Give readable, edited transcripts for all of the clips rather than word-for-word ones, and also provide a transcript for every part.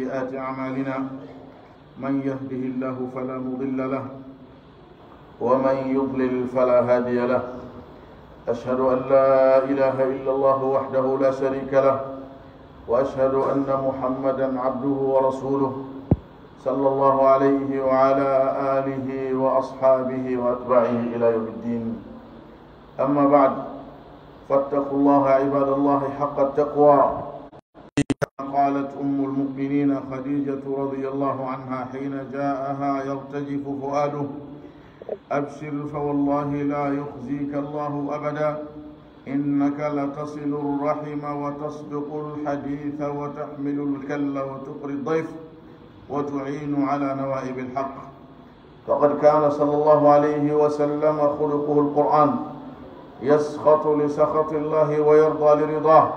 سيئات أعمالنا من يهده الله فلا مضل له ومن يضلل فلا هادي له أشهد أن لا إله إلا الله وحده لا شريك له وأشهد أن محمدا عبده ورسوله صلى الله عليه وعلى آله وأصحابه وأتباعه إلى يوم الدين. أما بعد فاتقوا الله عباد الله حق التقوى. قالت أم المؤمنين خديجة رضي الله عنها حين جاءها يرتجف فؤاده: أبشر فوالله لا يخزيك الله أبدا إنك لتصل الرحم وتصدق الحديث وتحمل الكل وتقري الضيف وتعين على نوائب الحق. فقد كان صلى الله عليه وسلم خلقه القرآن، يسخط لسخط الله ويرضى لرضاه،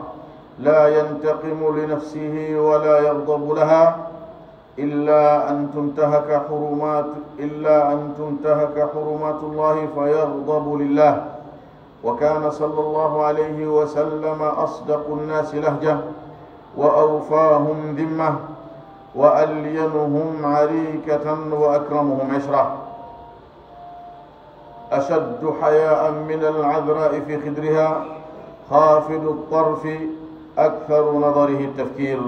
لا ينتقم لنفسه ولا يغضب لها إلا أن تنتهك حرمات الله فيغضب لله. وكان صلى الله عليه وسلم أصدق الناس لهجة وأوفاهم ذمة وألينهم عريكة وأكرمهم عشرة، أشد حياء من العذراء في خدرها، خافض الطرف أكثر نظره التفكير،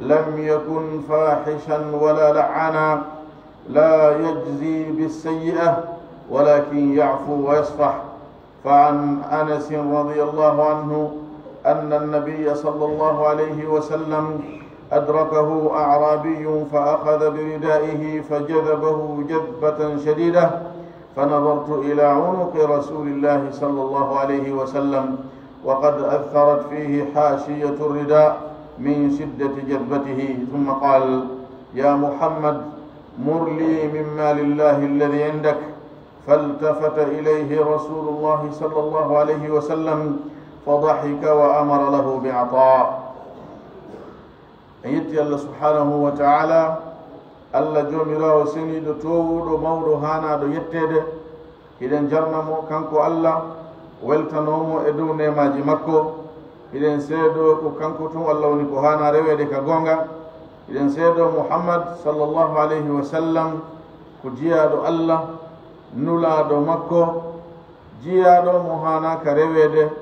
لم يكن فاحشا ولا لعانا، لا يجزي بالسيئة ولكن يعفو ويصفح. فعن أنس رضي الله عنه أن النبي صلى الله عليه وسلم أدركه أعرابي فأخذ بردائه فجذبه جذبة شديدة، فنظرت إلى عنق رسول الله صلى الله عليه وسلم وقد أثرت فيه حاشية الرداء من شدة جذبته، ثم قال: يا محمد مر لي من مال الله الذي عندك. فالتفت إليه رسول الله صلى الله عليه وسلم فضحك وأمر له بعطاء. يتي الله سبحانه وتعالى الله جوميرا وسني دو تو مودو هانا دو يتede idan jarnamo kanko Allah weltanomo e dow nemaji makko. idan seedo ko kanko tun Allah woni ko hana rewede ka gonga. idan seedo Muhammad sallallahu alaihi wasallam ko jiyaɗo Allah nulaɗo makko, jiyaɗo mo hana ka rewede,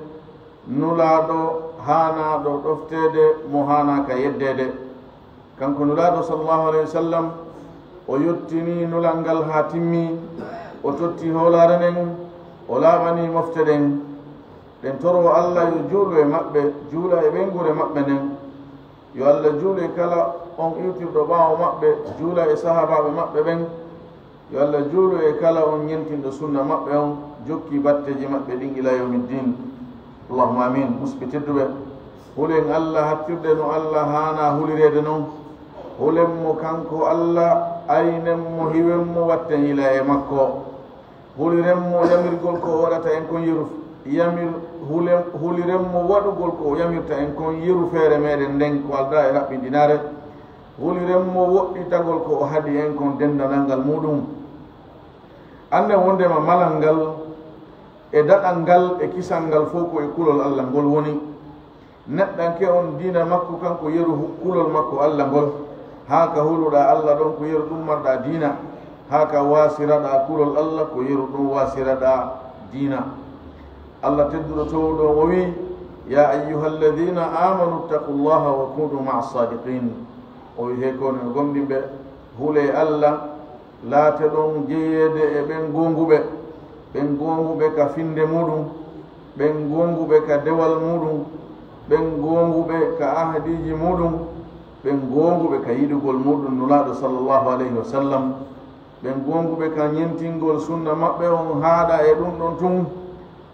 nulaɗo hanaɗo ɗoftede mo hana ka yeddede. kanko nulaɗo sallallahu alaihi wasallam o yettini nulal ngal ha timmi, o totti hoolare nden, o laaɓani mofte ɗen. ɗen toro Allah yo juulo e maɓɓe, juula e ɓengure maɓɓe nden. yo Allah juulo e kala on iwtirɗo ɓaawo maɓɓe, juula e sahabaɓe maɓɓe ɓen. yo Allah juulo e kala on ñentinɗo sunna maɓɓe on, jokki batteji maɓɓe ɗin ila yawmiddin. Allahumma amin. musidɓe tedduɓe, hulen Allah hattirde no Allah hana hulirede noon. hulen mo kanko Allah aynen mo hiwen mo watten ila e makko. huliren mo yamirgol ko waɗata en kon yeru huliren mo waɗugol ko yamirta en kon yeru feere meɗen nden ko alda e raɓɓindinare. huliren mo woɗɗitagol ko o haadi en kon dendanal ngal muɗum. ande wondema malal ngal e daɗal ngal e kisal ngal fof ko e kulol Allah ngol woni. neɗɗanke on diina makko kanko yeru kulol makko Allah ngol, ha ka huluɗa Allah ɗon ko yeru ɗum marɗa diina, ha ka wasiraɗa kulol Allah ko yeru ɗum wasiraɗa diina. Allah tedduɗo towɗo o wi: ya ayyuha alladina amanu ittaqu llaha wa kunu maa sadiqin. o wi he kono gomɗinɓe huule Allah laate ɗon jeeyede e ɓen gonguɓe ka finde muɗum, ɓen gonguɓe ka dewal muɗum, ɓen gonguɓe ka ahadiji muɗum, ɓen gonguɓe ka yiɗugol muɗum nulaɗo sallallahu alaihi wasallam, ɓen gonguɓe ka ñentingol sunna maɓɓe on haaɗa e ɗum ɗon tun,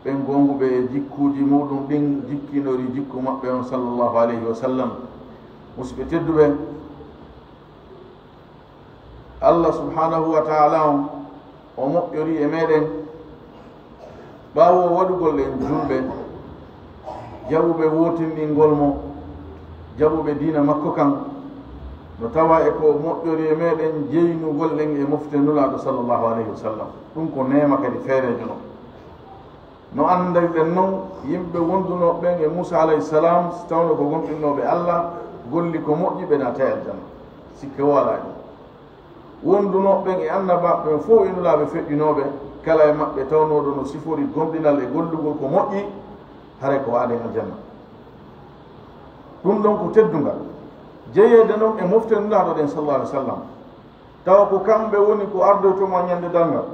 ɓen gonguɓe e jikkuji muɗum ɗin jikkinori jikku maɓɓe on sallallahu alaihi wasallam. musidɓe tedduɓe, Allah subhanahu wa ta'ala o moƴƴori e meɗen ɓaawo waɗugol en julɓe, jaɓuɓe wotinɗingol mo, jaɓuɓe diina makko kan, no tawa e ko moƴƴori e meɗen jeynugol ɗen e mofte nulaɗo sallallahu alaihi wasallam. ɗum ko nema kadi feerejo no no andirɗen noon yimɓe wondunoɓe ɓen e Musa alayhi salam, so tawno ko gonɗinnoɓe Allah golli ko moƴƴi ɓe naata e aljanna. sikke walaani wondunoɓe e annabaɓe fof inulaaɓe feƴƴinooɓe kala e maɓɓe tawnooɗo no sifori gomɗinal e gollugol ko moƴƴi hare ko waaden aljanna ɗum ɗon ko teddungal jeyeede noon e mofte nulaaɗo ɗen sallallahu alih w sallam tawa ko kamɓe woni ko ardoytoma ñande dalngal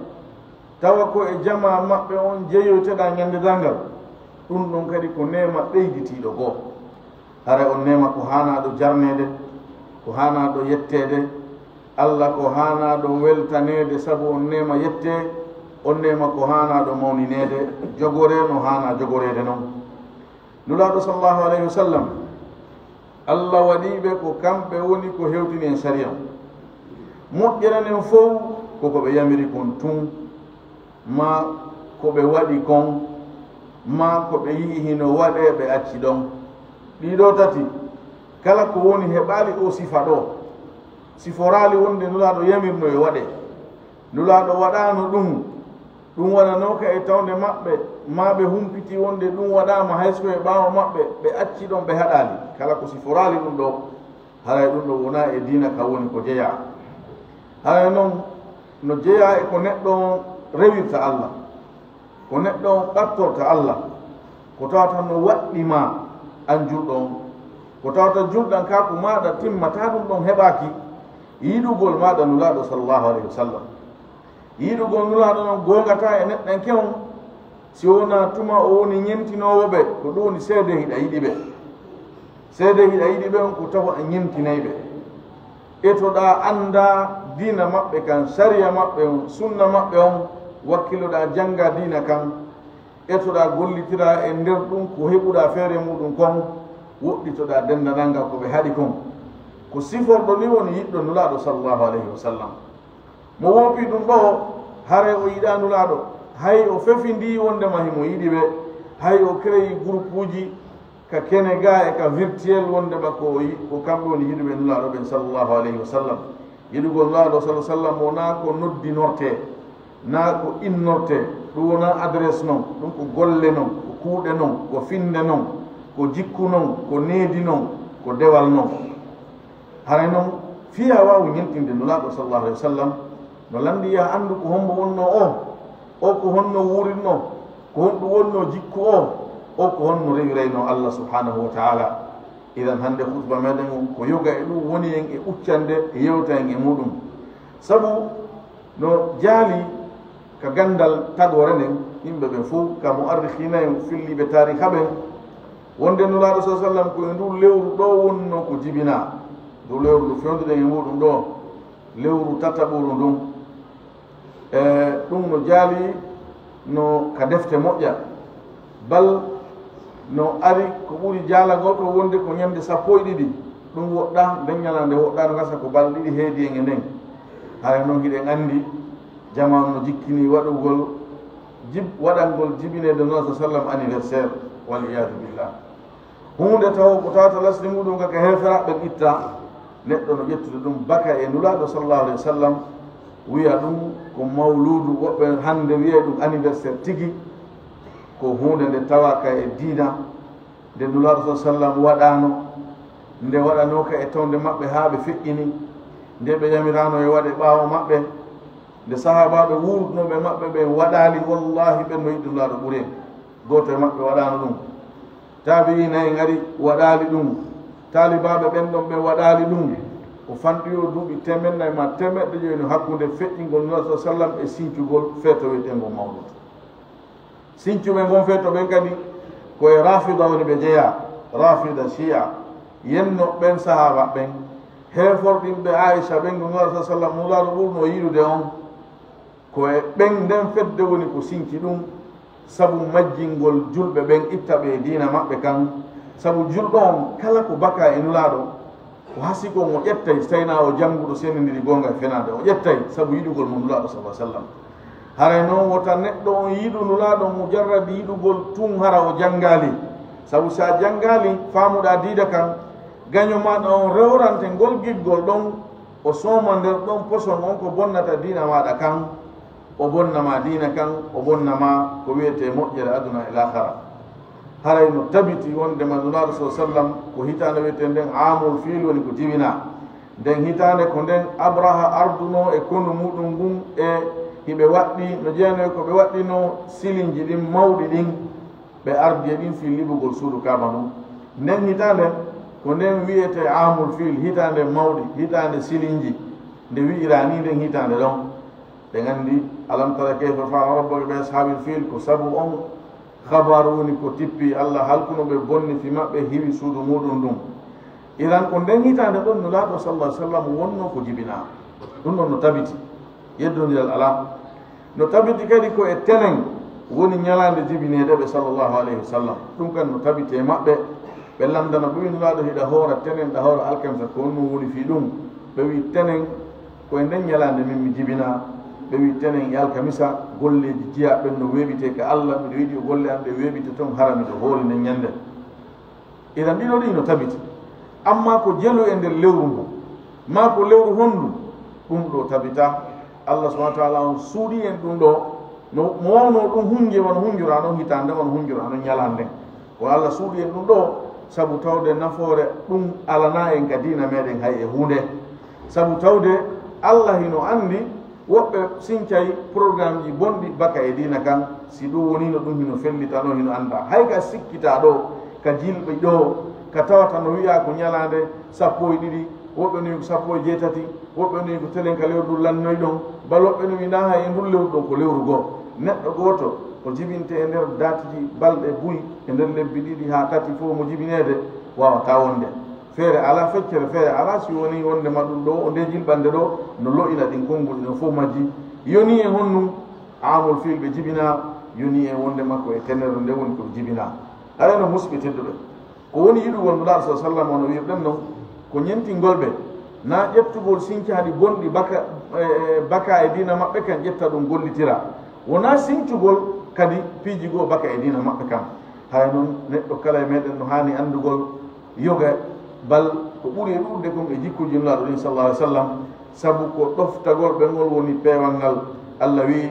tawa ko e jama maɓɓe on jeyoyteɗa ñande dalngal ɗum ɗon kadi ko nema ɓeyditiiɗo goo hara on nema ko hanaɗo jarnede ko hanaɗo yettede allah ko hanaɗo weltanede sabu on nema yette on nema ko hanaɗo mawninede jogore no hana jogorede noon nulaɗo sallllahu alayhi wa sallam allah waɗiɓe ko kamɓe woni ko hewtini en saria moƴƴeranen fof koko ɓe yamiri kon tun ma ko ɓe waɗi kon ma ko ɓe yii hino waɗe ɓe acci ɗon ɗiɗo tati kala ko woni heɓali o sifa ɗo siforali wonde nulaɗo yamirno e waɗe nulaɗo waɗano ɗum waɗanoka e tawde maɓɓe ma ɓe humpiti wonde ɗum waɗama hayso e ɓawo maɓɓe ɓe acci ɗon ɓe haɗali kala ko siforali ɗum ɗo haray ɗum ɗo wona e dina ka woni ko jeeya haray noon no jeeya e ko neɗɗo rewirta allah ko neɗɗo ɓattorta allah ko tawata no waɗɗima an julɗo on ko tawata julɗan ka ko maɗa timmata ɗum ɗon heɓaki yiɗugol maɗa nulaɗo sallllahu alayhi wa sallam yiɗugol nulaɗo noon gongata e neɗɗen kewon si wona tuma o woni ñentinowoɓe ko ɗum woni seede hiɗa yiɗi ɓe seede hiɗa yiɗi ɓe on ko tawa a ñentinayɓe etoɗa anda dina maɓɓe kan saria maɓɓe on sunna maɓɓe on wakkiloɗa janga dina kan etoɗa gollitira e nder ɗum ko heɓuɗa feere muɗum kon woɗɗitoɗa dendanalnga ko ɓe haɗi kon ko siforɗo ni woni yiɗɗo nulaɗo sallllahu alayhi wa sallam mo woopi ɗum ɗo hare o yiɗa nulaɗo hay o fefindi wondema himo yiɗi ɓe hay o créyi groupe uji ka kene ga e ka virtuel wondema ko kamɓe woni yiɗuɓe nulaɗo ɓen sallllahu alayhi wa sallam yiɗugol nulaɗo sa sallam wona ko noddinorte na ko innorte ɗum wona adresse noon ɗum ko golle noon ko kuuɗe noon ko finde noon ko jikku noon ko needi noon ko dewal noon haray noon fiya wawi ñentinde nulaɗo sallllahu alayhi wa sallam no landiya andu ko hombo wonno o ko honno wurinno ko honɗum wonno jikku o ko honno rewirayno allah subhanahu wa taala idan hande hutba meɗen on ko yoga e ɗum woni en e uccande e yewta en e muɗum sabu no jaali ka gandal tagore nden yimɓe ɓen fof ka mo arrihina en filliɓe tariha ɓen wonde nulaɗo sa sallam ko e ndu lewru ɗo wonno ko jibina ndu lewru ndu fewduɗen e muɗum ɗo lewru tataɓuru ndun ɗum no jaali no ka defte moƴƴa bal no ari ko ɓuri jaalagol ko wonde ko ñande 12 ɗum woɗɗa nden ñalande woɗɗa no gasa ko balɗe 2 heedi en e nden hara noon hiɗen andi jamanu no jikkini waɗugol waɗangol jibinede nula sa sallam anniversaire waliyadu billah hunde taw ko tawata lasde muɗum kaka heferaɓe itta neɗɗo no ƴettude ɗum baka e nulaɗo sallllahu alayhi wa sallam wiya ɗum ko mawludu woɓɓe hande wiye ɗum anniversaire tigi ko hunde nde tawaka e diina nde nulaɗo sa sallam waɗano nde waɗanoka e tawde maɓɓe ha ɓe feƴƴini nde ɓe yamirano e waɗe ɓaawo maɓɓe nde sahabaɓe wurnoɓe maɓɓe ɓe waɗali wallahi ɓen no yiɗi nulaɗo ɓuuri goto e maɓɓe waɗano ɗum tabiina en ari waɗali ɗum talibaɓe ɓen ɗon ɓe waɗali ɗum o fanɗiyo duuɓi 400 ma 100 no hakkude feƴƴingol nulaɗo sa sallam e sincugol feeto wiyetengol mawlud sincuɓe gon feeto ɓen kadi koye rafida woni ɓe jeeya rafida chia yenno ɓen sahaba ɓen heforɗinɓe aicha ɓen go nulaɗo sa sallam nulaɗo ɓurno yiɗude on koye ɓen nden fedde woni ko sinci ɗum sabu majjingol julɓe ɓen itta ɓe diina maɓɓe kan sabu julɗo on kala ko baka e nulaɗo o hasi kon o ƴettay so tawina o jannguɗo senidiri gonga e fenade o ƴettay sabu yiɗugol mo nulaɗo sa sallam haray noon wota neɗɗo on yiɗu nulaɗo mujarradi yiɗugol tun hara o janngali sabu sa janngali famuɗa diida kan gaño maɗa on rewrante ngol giɗgol ɗon o sooma nder ɗon poson on ko bonnata diina maɗa kan o bonnama diina kan o bonnama ko wiyete moƴƴere aduna e lahara haray no tabiti wondema nulaɗo sa sallam ko hitande wiyete nden amul fiil woni ko jibina nden hitande ko nden abraha arduno e kondu muɗum ngun e hiɓe waɗɗi no jeeyanoy ko ɓe waɗɗino silinji ɗin mawɗi ɗin ɓe ardi e ɗin fil liɓugol suudu kaba ɗum nden hitande ko nden wiyete amul fil hitande mawɗi hitande silinji nde wi'ira ni nden hitande ɗon ɓe gandi alam tara kayfa fa'ala rabbuka bi ashabil fil ko sabu on habaru woni ko tippi allah halkuno ɓe bonni fi maɓɓe hiwi suudu muɗum ɗum iran ko nden hitande ɗon no laaɗo sallah sallam wonno ko jibina ɗum ɗon no tabiti yeddodiral alam no tabiti kadi ko e tenen woni ñalande jibineɗeɓe sallllahu alayhi wa sallam ɗum kan no tabiti e maɓɓe ɓe landana ɓe wi no laaɗo hiɗa hoora tenen ɗa hoora alkamisa ko onno woni fi ɗum ɓe wi tenen koye nden ñalande min mi jibina ɓe wi tenen e alkamisa golleji jiya ɓen no weeɓite ka allah miɗo yiɗi o golle an ɗe weeɓite toon hara miɗo hoori nden ñande iran ɗiɗo ɗi no tabiti amma ko jelu e nder lewru ngu ma ko lewru honndu ɗum ɗo tabita allah subahana wa taala on suuɗi en ɗum ɗo no mo wawno ɗum hunje wono hunjura ɗon hitande wono hunjura ɗon ñalande ko allah suuɗi en ɗum ɗo sabu tawde nafoore ɗum alana en ka dina meɗen hay e hunde sabu tawde allah hino andi woɓɓe sincay programme ji bonɗi baka e dina kan si ɗum wonino ɗum hino fellita ɗo hino anda hay ka sikkita ɗo ka jilɓe ɗo ka tawata no wiya ko ñalande 12 woɓɓe no ko 17 woɓɓe no ko telen ka lewru lannoy ɗon bal woɓɓe no wi na hay e ndu lewru ɗon ko lewru goo neɗɗo goto ko jibinte e nder datiji balɗe buy e nder lebbi ɗiɗi ha tati fof mo jibinede wawata wonde feere ala feccere feere ala si woni wondema ɗum ɗo o nde jilɓande ɗo no loƴina ɗin konngol ɗino fof majji yoni e honnum amol fil ɓe jibina yoni e wonde makko e tenere nde woni ko jibina areno musɓe tedduɓe ko woni yiɗugol no laaɗo sa sallam ono wirɗen noon ko ñentingol ɓe na ƴettugol sincaɗi bonɗi baka e dina maɓɓe kan ƴetta ɗum gollitira wona sincugol kadi piiji goo baka e dina maɓɓe kam hay noon neɗɗo kala e meɗen no hani andugol yoga bal ko ɓuri e ɗurde kon e jikkuji nulaaɗo ɗin sallah alih w sallam sabu ko ɗoftagol ɓengol woni peewal ngal allah wi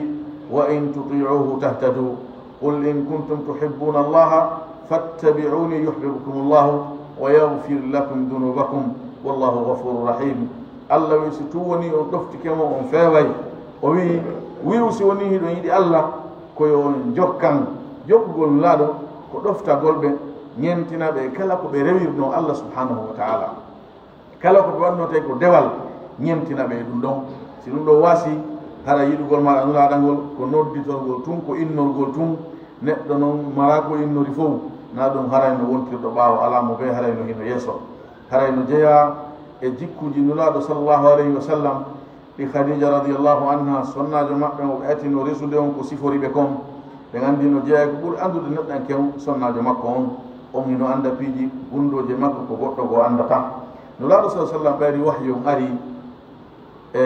wa in tutiuhu tahtadu qul in kuntum tuhibbuna allaha fattabi'uni yuhbibkum llahu wa yaghfir lakum dunubakum wallahu ghafuru rahim allah wi si tu woni on ɗoftikemo on feeway o wi wiru si woni hiɗon yiɗi allah koyo jokkan jokkugol laaɗo ko ɗoftagol ɓe ñentina ɓe kala ko ɓe rewirno allah subhanahu wa taala kala ko ɓe wanno tawi ko dewal ñentina ɓe ɗum ɗon si ɗum ɗo waasi hara yiɗugol maɗa nulaaɗangol ko nodditorgol tun ko innorgol tun neɗɗo noon mara ko innori fof na ɗum harayno wontirɗo ɓaawo ala mo ɓe harayno hino yeeso harayno jeeya e jikkuji nulaaɗo sallllahu alayhi wa sallam ɗi khadija radiallahu anha sonnajo maɓɓe o ɓe atino resude on ko sifori ɓe kon ɓe gandi no jeeya ko ɓuri andude neɗɗan kew sonnajo makko on hino anda piiji gundoje makko ko goɗɗo go andata nulaaɗo sa sallam ɓayri wahyu ari e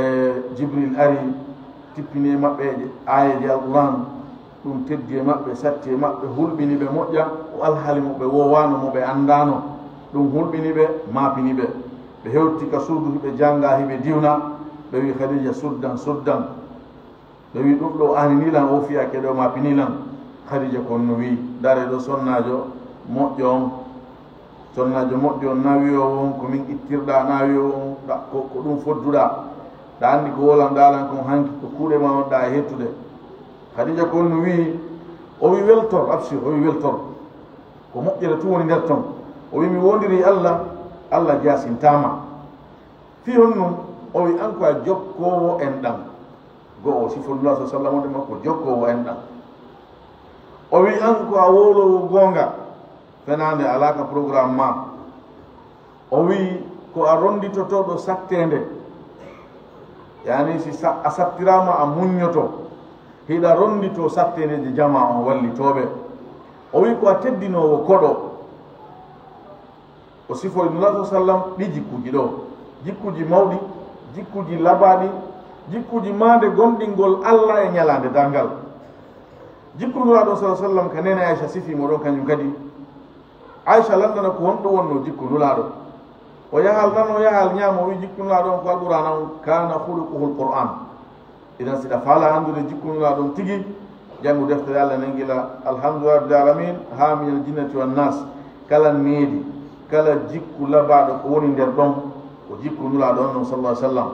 jibril ari tippini e maɓɓe ayeji alquran ɗum teddi e maɓɓe satti e maɓɓe hulɓini ɓe moƴƴa o alhaali mo ɓe wowano mo ɓe andano ɗum hulɓini ɓe maapini ɓe ɓe hewti ka suudu hiɓe janga hiɓe diwna ɓe wi khadija suddan suddan ɓe wi ɗum ɗo aninilan o fiyake ɗo maapinilan khadija kon no wi dare ɗo sonnajo moƴƴo on sonnajo moƴƴo on nawi o on komin ittirɗa nawi o on ko ɗum fodduɗa ɗa anndi ko wolanɗalan kon hanki ko kuuɗe ma on ɗa e hettude khadija kon no wi o wi weltor absir o wi weltor ko moƴƴere tu woni nder ton o wi mi wondiri allah allah jasintama fi honnum o wi an ko a jokkowo en ɗam go'o sifolullah sa sallam onde makko jokkowo en ɗam o wi an ko a wolowo goonga fenande alaka programme ma o wi ko a ronditotoɗo sattede yani si a sattirama a muññoto hiɗa rondito sattedeje jama on wallitoɓe o wi ko a teddinowo koɗo o sifori nulaa sa sallam ɗi jikkuji ɗo jikkuji mawɗi jikkuji labaɗi jikkuji mande gonɗingol allah e ñalande dargal jikku nulaaɗo sa sallam ka nene aicha sifimo ɗon kañum kadi aicha landana ko wonɗo wonno jikku nulaaɗo o yahal tan o yahal ñaama o wi jikku nulaaɗo on ko alqur'an on kana huluquhul qur'an idan siɗa faala anndude jikku nulaaɗo on tigi janngu deftere allah nen gila alhamdulillah rabbil alamin ha minal jinnati wan nas kala needi kala jikku labaɗo ko woni nder ɗon ko jikku nulaaɗo on sallallahu alaihi wasallam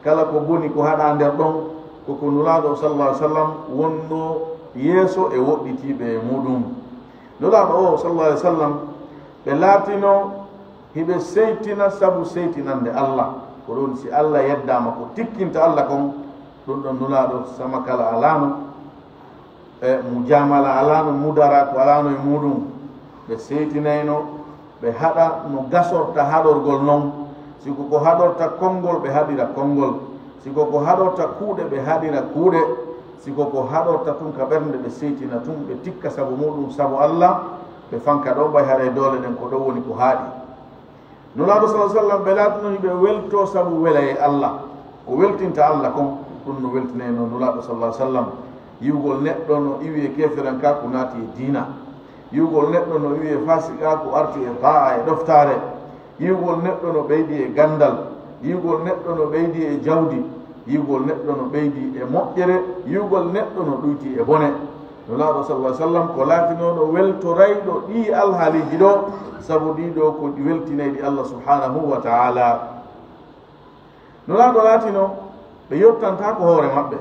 kala ko boni ko haɗa nder ɗon koko nulaaɗo sallallahu alaihi wasallam wonno yeeso e woɗɗitiɓe e muɗum nulaaɗo o sallallahu alaihi wasallam ɓe laatino hiɓe seytina sabu seytinande Allah ko ɗon si Allah yeddama ko tikkinta Allah kon ɗum ɗon nulaaɗo sama kala alano e mujamala alano mudara ko alano e muɗum ɓe seytinayno ɓe haɗa no gasorta haɗorgol noon siko ko haɗorta konngol ɓe haɗira konngol siko ko haɗorta kuuɗe ɓe haɗira kuuɗe siko ko haɗorta tun ka ɓernde ɓe seytina tun ɓe tikka sabu muɗum sabu Allah ɓe fanka ɗo ɓay haɗa doole ɗen ko ɗo woni ko haaɗi nulaaɗo sa sallam ɓe laatinohi ɓe welto sabu wela e Allah ko weltinta Allah kon ɗum no weltinayno nulaaɗo sallah sallam yiwgol neɗɗo no iwi e kefiranka ko naati e diina yiwgol neɗɗo no iwi e fasika ko arti e baa e ɗoftare yiwgol neɗɗo no ɓeydi e gandal yiwgol neɗɗo no ɓeydi e jawdi yiwgol neɗɗo no ɓeydi e moƴƴere yiwgol neɗɗo no ɗuyti e bone nulaaɗo sallah sallam ko laatinoɗo weltorayɗo ɗi alhaaliji ɗo sabu ɗiɗo ko ɗi weltinayɗi Allah subhanahu wa taala nulaaɗo laatino ɓe yottanta ko hoore maɓɓe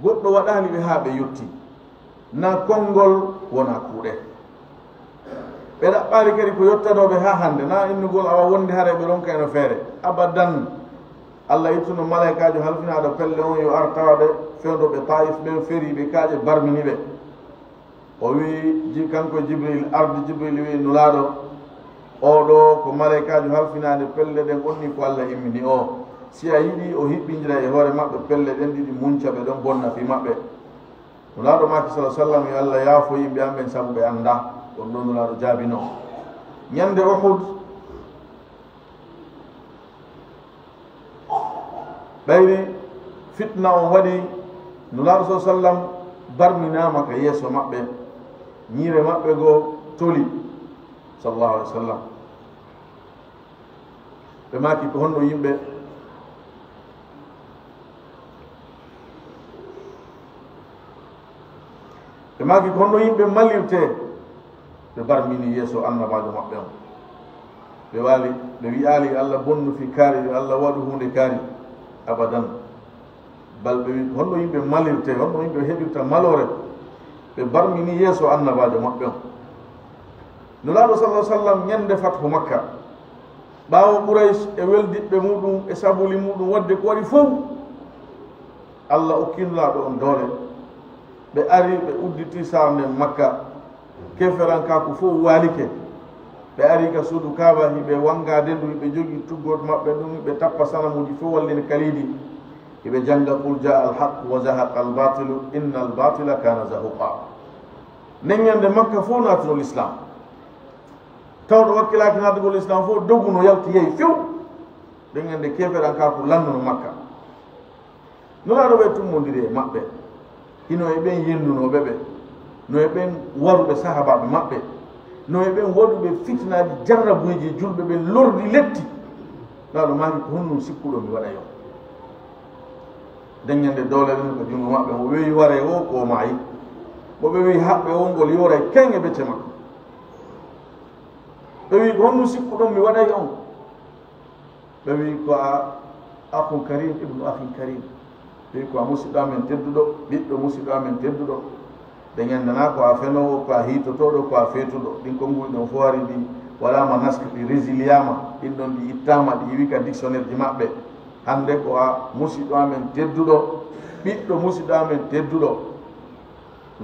goɗɗo waɗani ɓe haa ɓe yotti na konngol wona kuuɗe ɓe ɗaɓɓaali kadi ko yottanoɓe haa hannde na innugol awa wonde hare ɓe ɗon kayno feere abadan Allah ittuno malaikajo halfinaaɗo pelle on yo ar tawaɓe fewdoɓe taif ɓen feriɓe kaaƴe barmini ɓe o wi kanko jibril arde jibril wi nulaaɗo oɗo ko malaikajo halfinaade pelle ɗen onni ko Allah immini o si a yiɗi o hiɓɓindira e hoore maɓɓe pelle ɗen ɗiɗi munca ɓe ɗon bonna fi maɓɓe nulaaɗo maki sa sallam yo Allah yaafo yimɓe an ɓen sabu ɓe annda on ɗo nulaaɗo jaabino ñande Uhud ɓayri fitna on waɗi nulaaɗo sa sallam barminama ka yeeso maɓɓe ñiire maɓɓe goo toli sallallahu alaihi wa sallam ɓe maki ko honno yimɓe ɓe maki ko honno yimɓe mallirte ɓe barmini yeeso annabajo maɓɓe on ɓe waali ɓe wi'aali Allah bonnu fi kaari Allah waɗu hunde kaari abadan bal ɓe wi honno yimɓe mallirte honno yimɓe heɓirta malore ɓe barmini yeeso annabajo maɓɓe on nulaaɗo sallah sallam ñande fathu makka ɓaawo Quraysh e weldiɓɓe muɗum e sabuli muɗum wadde ko waɗi fof Allah okki nulaaɗo on doole ɓe ari ɓe udditi sarde makka keferanka ko fof waalike ɓe ari ka suudu kaaba hiɓe wangade ndu hiɓe jogii tuggoto maɓɓe ɗum hiɓe tappa sanamuji fof wallini kaliidi hiɓe jannga qul jaa alhaq wa zahaqa albatilu inna albatila kana zahuqa nden ñande makka fof naatuno l'islam tawɗo wakkilaki naatugol islam fof dogguno yalti yehi few nden ñande keferanka ko landuno makka nulaaɗo ɓe tummodiri e maɓɓe hino e ɓen yendunoɓe ɓe no e ɓen waruɓe sahabaɓe maɓɓe no e ɓen waɗuɓe fitnaji jarrabuji julɓe ɓe lordi letti ɗaɗo maki ko honnum sikkuɗo mi waɗa yo deññande doole ɗum ko jungo maɓɓe mo wewi ware o ko maayi mo ɓe wi haɓɓe o ngol yoray kenge becce makko ɓe wi ko honnum sikkuɗon mi waɗay on ɓe wi ko a akun karim ibnu ahin karim ɓe wi ko a musidɗo amen tedduɗo ɓiɗɗo musidɗo amen tedduɗo ɓe ñandana ko a fenowo ko a hiitotoɗo ko a feetuɗo ɗin konnguli ɗon fo wari ɗi waɗama naske ɗi résiliyama ɗin ɗon ɗi ittama ɗi yiwi ka dictionnaire ji maɓɓe hande ko a musidɗo amen tedduɗo ɓiɗɗo musidɗo amen tedduɗo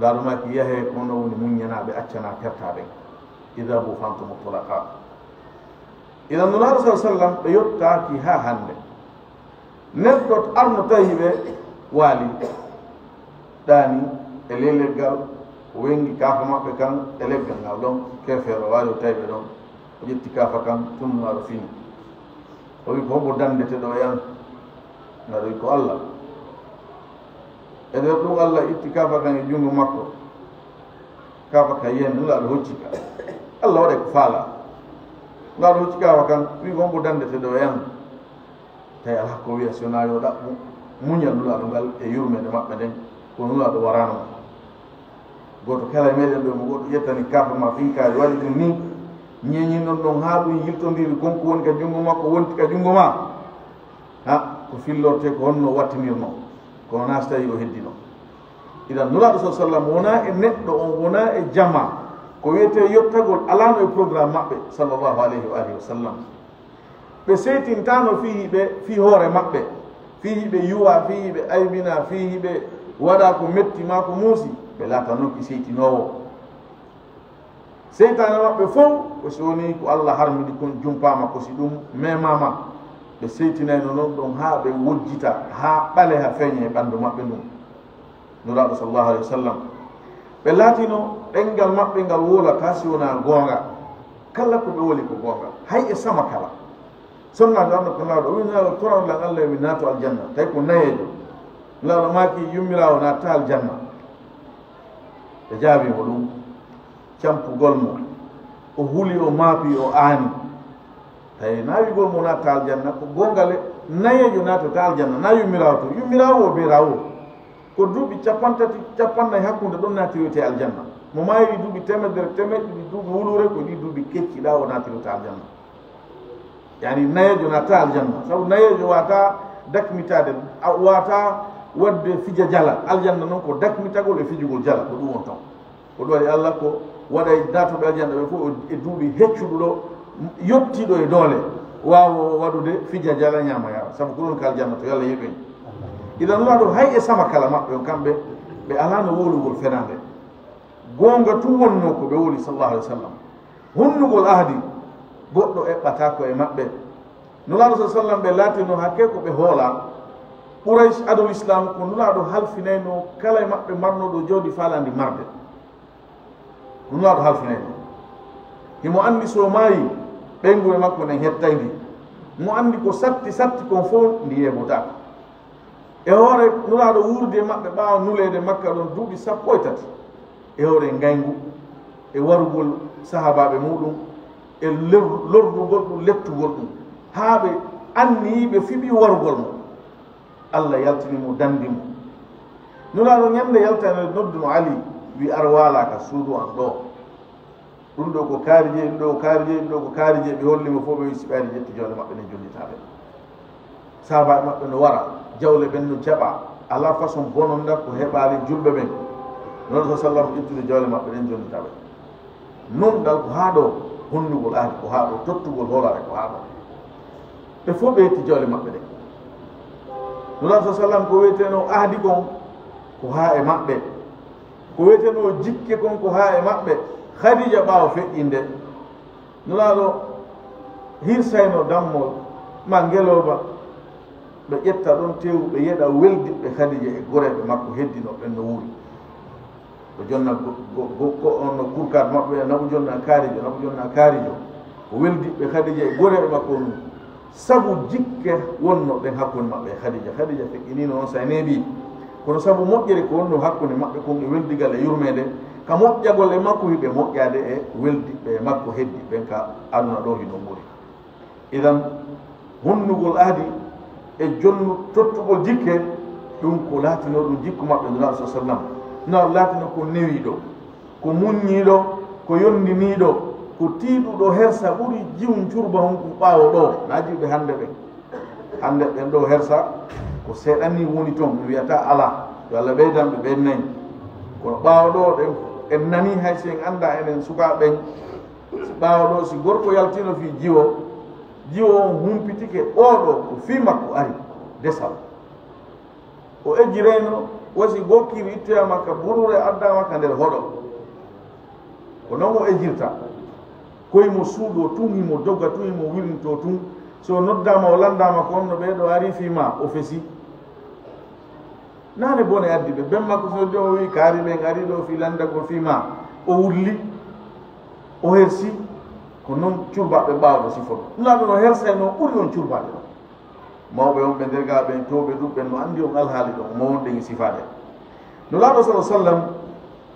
laaɗumaki yahe kono woni muñanaɓe accana tertaɓe idabu fantumo tolaka idan nulaaɗo sa sallam ɓe yottaki ha hande neɗɗo arno tawi ɓe waali ɗani e ley leggal o wengi kaafa maɓɓe kan e leggal ngal ɗon kefeero waali o tawi ɓe ɗon o ƴetti kaafa kan tunnulaaɗo fini o wi ko hombo dandete ɗo yan ngaɗo wi ko Allah e nder ɗum Allah itti kaafa kan e junngo makko kaafa kan yen nulaaɗo hocci ka Allah waɗe ko faala nulaaɗo hocci kaafa kan wi ko hombo dandete ɗo yan tawi ala ko wiya sona yo ɗaɓɓu muñal nulaaɗo ngal e yurmede maɓɓe nden ko nulaaɗo warano goto kala meɗen ɗo mo goɗɗo ƴettani kaafa ma finkaari waɗi ɗum ni ñeñi non ɗon ha ɗum yiltodiri gonko woni ka junngo makko wonti ka junngo ma ha ko fillorte ko honno wattinirno kono na so tawi o heddino idan nuraɗo sa sallam wona e neɗɗo on wona e jama ko wiyete yettagol alano e programme maɓɓe sallllahu alayhi wa alihi wa sallam ɓe seytintano fihi ɓe fi hoore maɓɓe fihi ɓe yuwa fihi ɓe aybina fihi ɓe waɗa ko metti ma ko muusi ɓe laata noon ki seytinowo seytane maɓɓe fof ko sowoni ko allah harmidi kon jumpama ko si ɗum memama ɓe seytinayno noon ɗon ha ɓe wojjita ha ɓale ha feeñe e ɓandu maɓɓe ndum nuraɗo sallllahu alayhi wa sallam ɓe laatino ɗengal maɓɓe ngal wolata si wona goonga kala ko ɓe woli ko goonga hay e sama kala sonnato anno ko lawɗo o winaɗo toranlan allah mi naato aljanna tawi ko nayejo lawɗo maki yummirawo natta aljanna ɓe jaabimo ɗum campugol mo o huuli o maapi o aani tawi naawigol mo natta aljanna ko gongale nayejo natata aljanna na yummirawo to yummirawo o birawo ko duuɓi capantati capannayyi hakkude ɗon natiroyte aljanna mo maayi duuɓi temedere temeɗɗiɗi duuɓi wulure ko ɗi duuɓi kecciɗa o natiroyte aljanna yani nayejo natta aljanna sabu nayejo wata dakmitade wata wadde fija jala aljanna noon ko dakmitagol e fijugol jala ko ɗum on ton ko ɗum waɗi allah ko waɗay datoɓe aljanna ɓe fof e duuɓi heccuɗuɗo yottiɗo e doole wawo waɗude fija jala ñama yara sabu ko ɗon ko aljanna to yallah yeɓen idan laaɗo hay e sama kala maɓɓe on kamɓe ɓe alano wolugol fenande gonga tu wonno ko ɓe woli sallallahu alih wa sallam honnugol ahdi goɗɗo eɓɓata ko e maɓɓe nulaaɗo sa sallam ɓe laatino hakke ko ɓe hoola Quraysh adol islam ko nulaaɗo halfinayno kala e maɓɓe marnoɗo jooɗi falandi marde ko nulaaɗo halfinayno himo anndi so maayi ɓengu e makko nen hettayndi mo anndi ko satti kon fof ndi yeɓotako e hoore nulaaɗo wurde maɓɓe ɓaawa nuleede makka ɗon duuɓi 13 e hoore ngayngu e warugol sahabaɓe muɗum e lordugol ɗum lettugol ɗum haa ɓe anni ɓe fiɓi warugol mo allah yaltinimo dandimo nulaaɗo ñande yaltane nodduno ali wi ar waalaka suudu an ɗo ɗum ɗo ko kaari je ɗum ɗo ko kaari je ɗum ɗo ko kaari je ɓe hollimo fof ɓe wi siɓaani jetti jonde maɓɓe ne jollitaɓe sahabaɓe maɓɓe no wara jawle ɓen no jaɓa ala façon bononda ko heɓaali julɓe ɓen noon sa sallam ƴettude jawle maɓɓe ɗen jonnitaɓe non dal ko haa ɗo honnugol aadi ko haa ɗo tottugol hoolare ko haa ɗo ɓe fof ɓe yetti jawle maɓɓe ɗen nulaa sa sallam ko wiyeteno ahdi kon ko haa e maɓɓe ko wiyeteno jikke kon ko haa e maɓɓe khadija ɓaawo feƴƴinde nulaaɗo hirsayno dammol ma ngelooba ɓe ƴetta ɗon tew ɓe yeɗa weldiɓɓe khadija e goreɓe makko heddino ɓen no wuuri ɓe jonna on no kurkat maɓɓe naɓu jonna kaarijo ko weldiɓɓe khadija e goreɓe makko num sabu jikke wonno ɗen hakkunde maɓɓe e khadija feƴƴinino on sa neeɓi kono sabu moƴƴere ko wonno hakkunde maɓɓe kon e weldigal e yurmede ka moƴƴagol e makko hiɓe moƴƴade e weldiɓɓe e makko heddi ɓen ka aduna ɗo hino ɓuri idan honnugol aadi e jonnu tottugol jikke ɗum ko laatino ɗum jikku maɓɓe nulaaɗo sa sallam no laatino ko newiɗo ko muññiɗo ko yondiniɗo ko tiiɗuɗo hersa ɓuri jiwum curba hon ko ɓaawo ɗo na jiwɓe hannde ɓen ɗo hersa ko seeɗanni woni toon ɓe wiyata ala yo allah ɓeydanɓe ɓen nayi kono ɓaawo ɗo ɗen en nani hay si en annda enen sukaa ɓen ɓaawo ɗo si gorko yaltino fi jiwo on humpitike oɗo ko fi makko ari desal o ejjirayno wasi gokkiri ittoyama ka ɓurure addama ka nder hoɗo ko noon o ejjirta koyemo suuɗo tun himo dogga tun himo wirnito tun so noddama o landama ko onno ɓeɗo ari fima o fesi nane bone addi ɓe ben makko so noddi o wi kaari ɓen ari ɗo fi landagol fima o wulli o hersi ko noon curbaɓe ɓaawɗo sifo ɗum laaɗo no hersay noon ɓuri on curbaɓe ɗo mawɓe on ɓe nder ga ɓen towɓe ɗuɓɓen no anndi on alhaali ɗo mo wonɗen e sifade no laaɗo sa sallam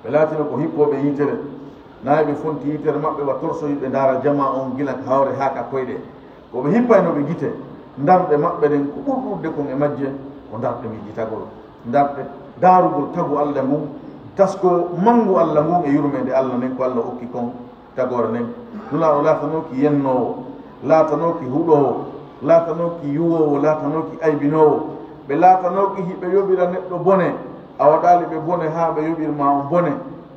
ɓe laatino ko hippoɓe yitere nayi ɓe fonti yitere maɓɓe wa torsoyiɓe ndaara jama on gila hawre haa ka koyɗe koɓe hippaynoɓe gite darɗe maɓɓe ɗen ko ɓurɗurde kon e majje ko darɗe mijjitagol darɗe daarugol tagu allah ngun tasko mangu allah ngun e yurmede allah nden ko allah okki kon tagore nden nulaaɗo laatanoki yennowo laatanoki huɗowo laatanoki yuwowo laatanoki aybinowo ɓe laatanoki hiɓe yoɓira neɗɗo bone a waɗali ɓe bone ha ɓe yoɓirma on bone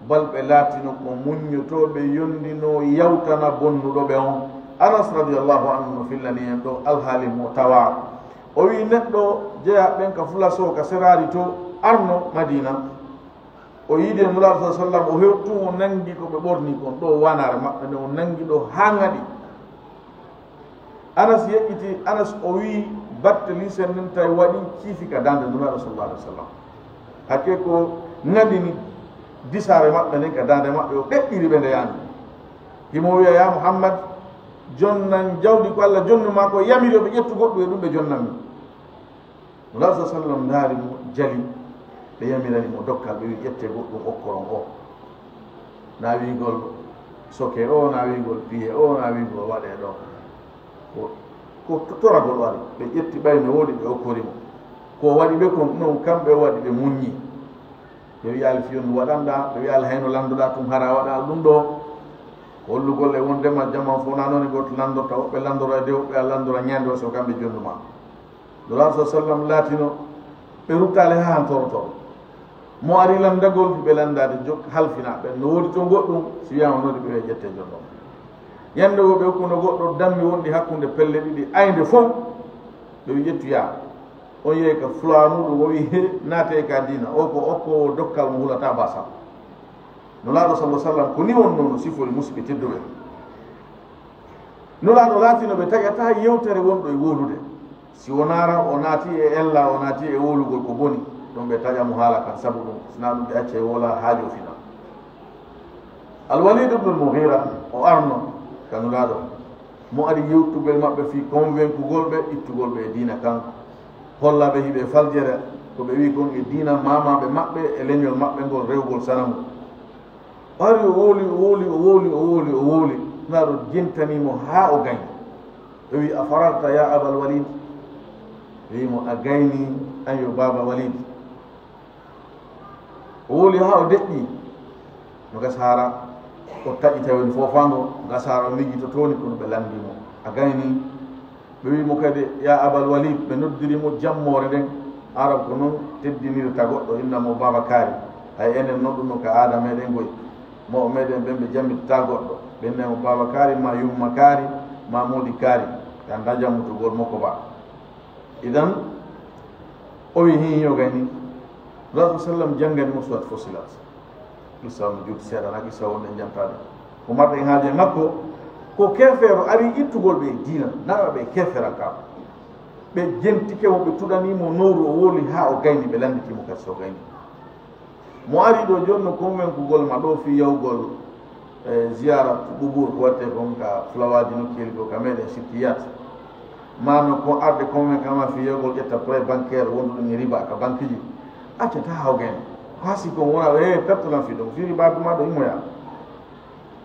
bal ɓe laatino ko muñotoɓe yondino yawtana bonnuɗo ɓe on. Anas radiallahu anhu no fillani en ɗo alhaali mo tawa o wi neɗɗo jeya ɓen ka fulaso ka serari to arno Madina o yiide nulaaɗo sa sallam o hewtu o nangi ko ɓe ɓorni kon ɗo wanare maɓɓe nde o nangi ɗo ha gaɗi. Anas yeƴƴiti Anas o wi batte lisen nen tawi waɗi ciifi ka dande nulaaɗo sallallahu alih wa sallam hakke ko ngandini disare maɓɓe nden ka dande maɓɓe o ɗeɓɓiri ɓe ndeyani himo wiya ya Muhammad jonnan jawdi ko Allah jonnuma ko yamiri ɓe ƴettu goɗɗu e ɗum ɓe jonnanmi. nulaaɗo sa sallam ndaari mo jali ɓe yamirani mo dokkal ɓe wi ƴette goɗɗum okkoron o na wigol soke o na wigol piye o na wigol waɗe ɗo ko toragol wari ɓe ƴetti ɓayno woodi ɓe okkorimo ko waɗi ɓe kon non kamɓe waɗi ɓe muññi ɓe wi alfiyondu waɗanɗa ɓe wi ala hayno landuɗa tum hara waɗa ɗum ɗo hollugol e wondema jaman fof na noon e goto landorta woɓɓe landora e dewɓe a landora ñande o so kamɓe jonduma. nulaaɗo sa sallam laatino ɓe ruttale ha han torotoro mo ari landagol ɓe landade halfina ɓe no woodi to goɗɗum si wiyama nodi ɓe wi ƴette jonɗon yande wo ɓe hokkuno goɗɗo dammi wonɗi hakkude pelle ɗiɗi ayde fof ɓe wi ƴettuya on yeey ka fulanuɗum o wi naate ka dina o ko okkowo dokkal mo hulata basam. nulaaɗo sallah sallam ko ni won noon sifori musidɓe tedduɓe nulaaɗo laatino ɓe taƴata yewtere wonɗo e wolude si wonara o naati e ella o naati e wolugol ko boni ɗum ɓe taƴamo haala kan sabu ɗum sina ɗum ɓe acce wola haajo fina. Al-Walid ibn al-Mughira o arno ka nulaaɗo mo ari yewtugol maɓɓe fi convaincugol ɓe ittugol ɓe e diina kan hollaɓe hiɓe faljere ko ɓe wi kon e diina mamaɓe maɓɓe e leñol maɓɓe ngol rewgol sanamu. o ari o wooli o wooli o wooli o wooli o wooli nulaaɗo jentanimo ha o gañi ɓe wi a fararta ya abal walid wimo a gayni an yo baba walid o wooli ha o deƴƴi no gasara o taƴi tawen fofango gasara o liggi to toni kono ɓe landimo a gayni ɓe wimo kadi ya abal walid ɓe noddirimo jammore nden arab ko noon teddinirta goɗɗo innamo baba kaari hay enen noon ɗum no ka aada meɗen goy mo meɗen ɓen ɓe jammittata goɗɗo ɓennemo baba kaari ma yumma kaari ma moodi kaari kan da jammutugol makko ba. Idan o wi hiyo gani rasul sallam jangani mo suwat fosilat isawno juuti seeɗa nak isa wonɗe jantade ko marɗe en haaje makko ko kefeero ari ittugol ɓe diina nawa ɓe kefera kam ɓe jentike mo ɓe tuɗanimo nowru o wooli ha o gayni ɓe landitimo kadi so gayni mo ari ɗo joni no convaincugol ma ɗo fi yawgol ziyara ɓuɓur ko watte kon ka flawaji nokkeli ko ka meɗen sikkiyat mano ko arde convaincama fi yawgol ƴetta prêt bancaire wonduɗum e riba ka banque ji accata hawgen haasi kon wona pertenan fi ɗum fi ribaɓe ma ɗo immoya